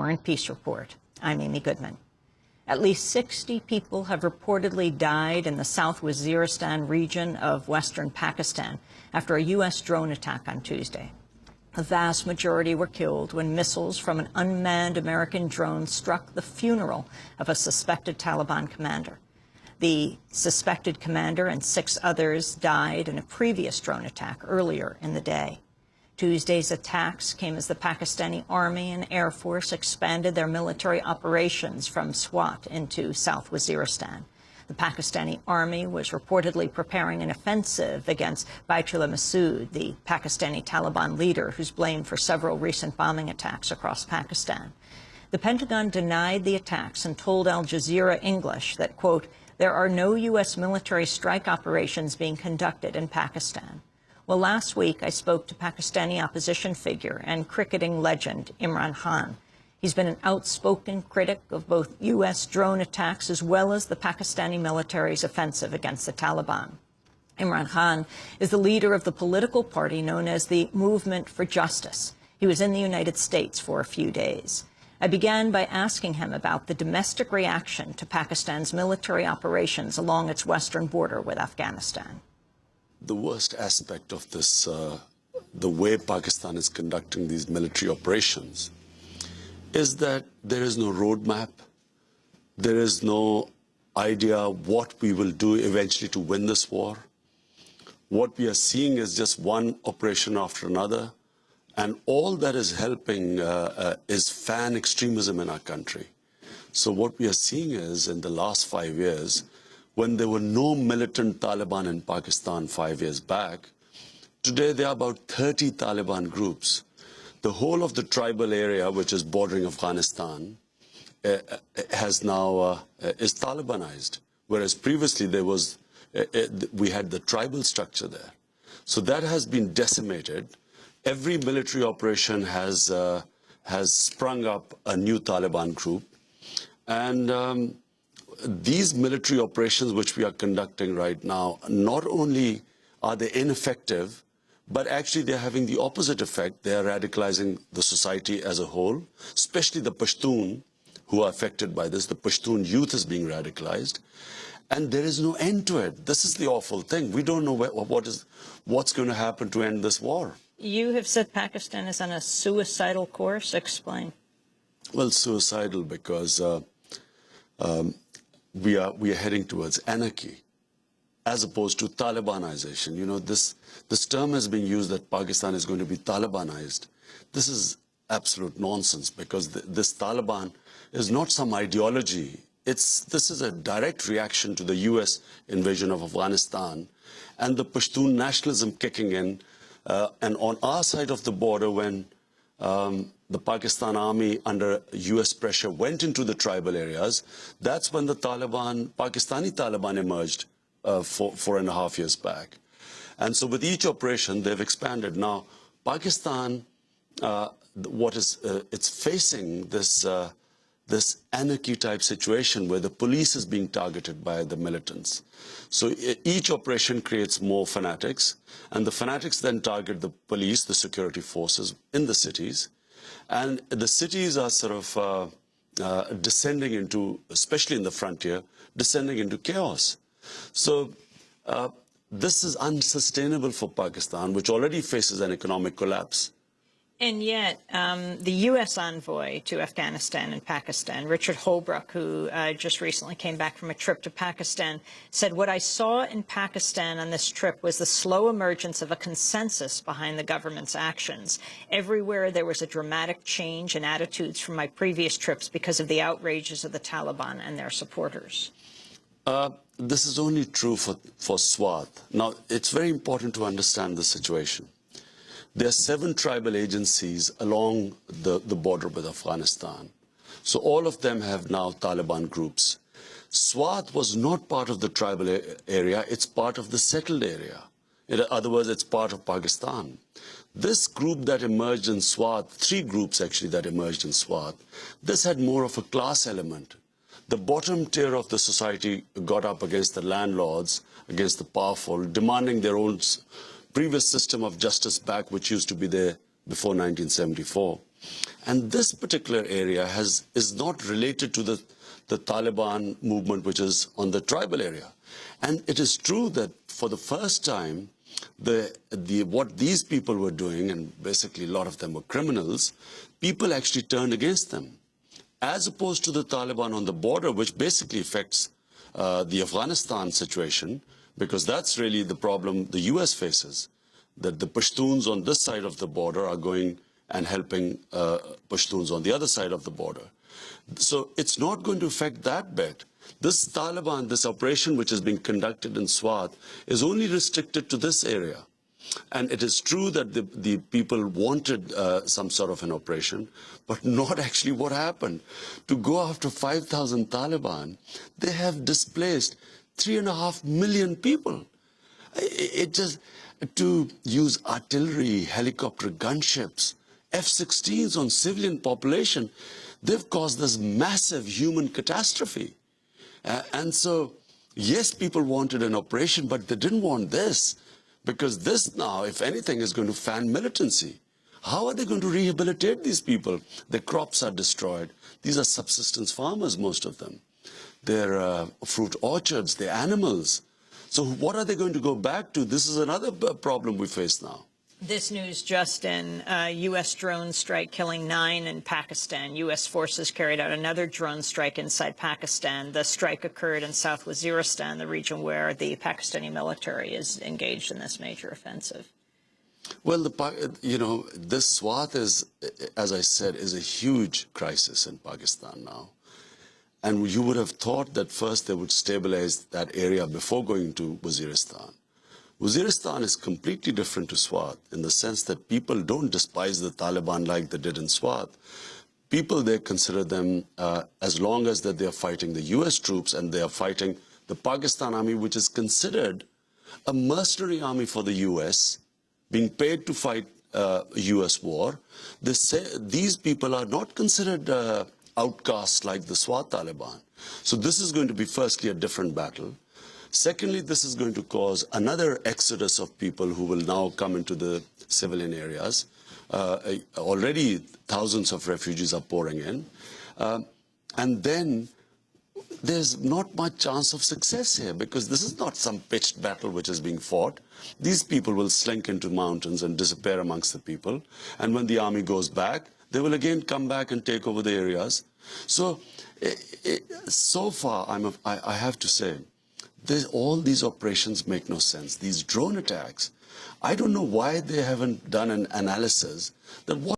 and Peace Report. I'm Amy Goodman. At least 60 people have reportedly died in the South Waziristan region of western Pakistan after a U.S. drone attack on Tuesday. A vast majority were killed when missiles from an unmanned American drone struck the funeral of a suspected Taliban commander. The suspected commander and 6 others died in a previous drone attack earlier in the day. Tuesday's attacks came as the Pakistani Army and Air Force expanded their military operations from Swat into South Waziristan. The Pakistani Army was reportedly preparing an offensive against Baitullah Masood, the Pakistani Taliban leader who's blamed for several recent bombing attacks across Pakistan. The Pentagon denied the attacks and told Al Jazeera English that, quote, there are no U.S. military strike operations being conducted in Pakistan. Well, last week I spoke to Pakistani opposition figure and cricketing legend Imran Khan. He's been an outspoken critic of both U.S. drone attacks as well as the Pakistani military's offensive against the Taliban. Imran Khan is the leader of the political party known as the Movement for Justice. He was in the United States for a few days. I began by asking him about the domestic reaction to Pakistan's military operations along its western border with Afghanistan. The worst aspect of this, the way Pakistan is conducting these military operations, is that there is no roadmap. There is no idea what we will do eventually to win this war. What we are seeing is just one operation after another. And all that is helping is fan extremism in our country. So what we are seeing is in the last 5 years, when there were no militant Taliban in Pakistan 5 years back, today there are about 30 Taliban groups. The whole of the tribal area, which is bordering Afghanistan, has now is Talibanized, whereas previously there was we had the tribal structure there. So that has been decimated. Every military operation has sprung up a new Taliban group, and these military operations which we are conducting right now, not only are they ineffective, but actually they're having the opposite effect. They are radicalizing the society as a whole, especially the Pashtun who are affected by this. The Pashtun youth is being radicalized, and there is no end to it. This is the awful thing. We don't know what's going to happen to end this war. You have said Pakistan is on a suicidal course. Explain. Well, suicidal because we are heading towards anarchy, as opposed to Talibanization. You know, this term has been used that Pakistan is going to be Talibanized. This is absolute nonsense, because this Taliban is not some ideology. This is a direct reaction to the U.S. invasion of Afghanistan and the Pashtun nationalism kicking in. And on our side of the border, when the Pakistan army under U.S. pressure went into the tribal areas, that's when the Pakistani Taliban emerged 4.5 years back. And so with each operation, they've expanded. Now, Pakistan, it's facing this anarchy-type situation where the police is being targeted by the militants. So each operation creates more fanatics, and the fanatics then target the police, the security forces in the cities. And the cities are sort of descending into, especially in the frontier, descending into chaos. So this is unsustainable for Pakistan, which already faces an economic collapse. And yet, the U.S. envoy to Afghanistan and Pakistan, Richard Holbrooke, who just recently came back from a trip to Pakistan, said, what I saw in Pakistan on this trip was the slow emergence of a consensus behind the government's actions. Everywhere there was a dramatic change in attitudes from my previous trips because of the outrages of the Taliban and their supporters. This is only true for Swat. Now, it's very important to understand the situation. There are 7 tribal agencies along the border with Afghanistan. So all of them have now Taliban groups. Swat was not part of the tribal area. It's part of the settled area. In other words, it's part of Pakistan. This group that emerged in Swat, 3 groups actually that emerged in Swat, this had more of a class element. The bottom tier of the society got up against the landlords, against the powerful, demanding their own previous system of justice back, which used to be there before 1974. And this particular area is not related to the Taliban movement, which is on the tribal area. And it is true that for the first time, what these people were doing, and basically a lot of them were criminals, people actually turned against them, as opposed to the Taliban on the border, which basically affects the Afghanistan situation, because that's really the problem the US faces, that the Pashtuns on this side of the border are going and helping Pashtuns on the other side of the border. So it's not going to affect that bit. This Taliban, this operation which is being conducted in Swat, is only restricted to this area. And it is true that the people wanted some sort of an operation, but not actually what happened. To go after 5,000 Taliban, they have displaced 3.5 million people. It just, to use artillery, helicopter, gunships, F-16s on civilian population, they've caused this massive human catastrophe. And so, yes, people wanted an operation, but they didn't want this. Because this now, if anything, is going to fan militancy. How are they going to rehabilitate these people? Their crops are destroyed. These are subsistence farmers, most of them. They're fruit orchards, they're animals. So what are they going to go back to? This is another problem we face now. This news just in, U.S. drone strike killing 9 in Pakistan. U.S. forces carried out another drone strike inside Pakistan. The strike occurred in South Waziristan, the region where the Pakistani military is engaged in this major offensive. Well, this Swat is, as I said, is a huge crisis in Pakistan now. And you would have thought that first they would stabilize that area before going to Waziristan. Waziristan is completely different to Swat in the sense that people don't despise the Taliban like they did in Swat. People there consider them, as long as that they are fighting the US troops and they are fighting the Pakistan army, which is considered a mercenary army for the US, being paid to fight a US war. They say these people are not considered outcasts like the Swat Taliban. So this is going to be firstly a different battle. Secondly, this is going to cause another exodus of people who will now come into the civilian areas. Already thousands of refugees are pouring in. And then there's not much chance of success here because this is not some pitched battle which is being fought. These people will slink into mountains and disappear amongst the people. And when the army goes back, they will again come back and take over the areas. So, so far, I have to say, all these operations make no sense. These drone attacks, I don't know why they haven't done an analysis that what